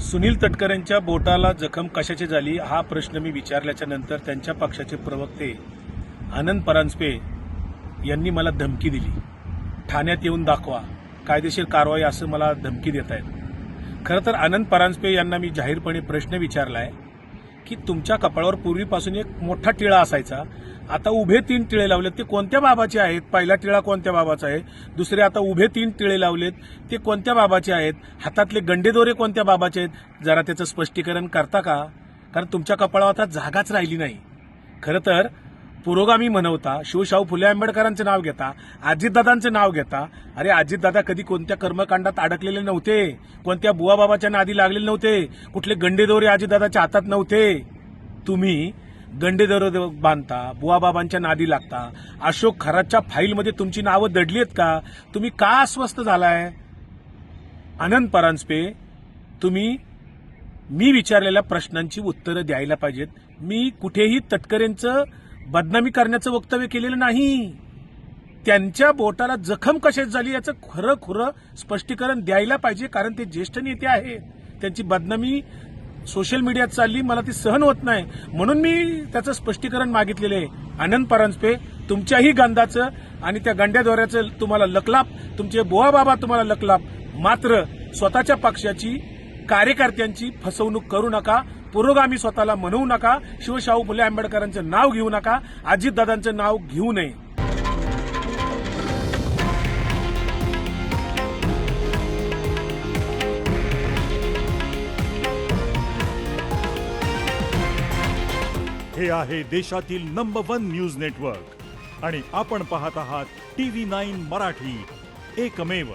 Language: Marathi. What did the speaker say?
सुनील तटकरेंच्या बोटाला जखम कशाची झाली हा प्रश्न मी विचारल्याच्या नंतर त्यांच्या पक्षाचे प्रवक्ते आनंद परांजपे यांनी मला धमकी दिली. ठाण्यात येऊन दाखवा, कायदेशीर कारवाई असं मला धमकी देत आहेत. खरं तर आनंद परांजपे यांना मी जाहीरपणे प्रश्न विचारलाय की तुमच्या कपाळावर पूर्वीपासून एक मोठा टिळा असायचा, आता उभे 3 टिळे लावलेत, ते कोणत्या बाबाचे आहेत? पहिला टिळा कोणत्या बाबाचा आहे? दुसरे आता उभे 3 टिळे लावलेत, ते कोणत्या बाबाचे आहेत? हातातले गंडेदोरे कोणत्या बाबाचे आहेत? जरा त्याचं स्पष्टीकरण करता का? कारण तुमच्या कपाळावर आता जागाच राहिली नाही. खरं तर पुरोगामी म्हणवता, शिवशाहू फुले आंबेडकरांचं नाव घेता, अजितदादांचं नाव घेता. अरे अजितदादा कधी कोणत्या कर्मकांडात अडकलेले नव्हते, कोणत्या बुवाबाबाच्या नादी लागलेले नव्हते, कुठले गंडेदोरे अजितदादाच्या हातात नव्हते. तुम्ही गंडेदोरे बांधता, बुवाबाबांच्या नादी लागता. अशोक खरातच्या फाईलमध्ये तुमची नावं दडली आहेत का? तुम्ही का अस्वस्थ झालाय? आनंद परांजपे, तुम्ही मी विचारलेल्या प्रश्नांची उत्तरं द्यायला पाहिजेत. मी कुठेही तटकरेंचं बदनामी करण्याचं वक्तव्य केलेलं नाही. त्यांच्या बोटाला जखम कशाची झाली याचं खरं स्पष्टीकरण द्यायला पाहिजे, कारण ते ज्येष्ठ नेते आहेत. त्यांची बदनामी सोशल मीडियात चालली, मला ती सहन होत नाही, म्हणून मी त्याचं स्पष्टीकरण मागितलेलं आहे. आनंद परांजपे, तुमच्याही गंधाचं आणि त्या गंड्यादोऱ्याचं तुम्हाला लकलाप, तुमचे बुवाबाबा तुम्हाला लकलाप. मात्र स्वतःच्या पक्षाची, कार्यकर्त्यांची फसवणूक करू नका. पुरोगामी स्वतःला म्हणवू नका. शिवशाहू फुले आंबेडकरांचं नाव घेऊ नका. अजितदादांचं नाव घेऊ नये. हे आहे देशातील नंबर 1 न्यूज नेटवर्क आणि आपण पाहत आहात TV9 मराठी, एकमेव.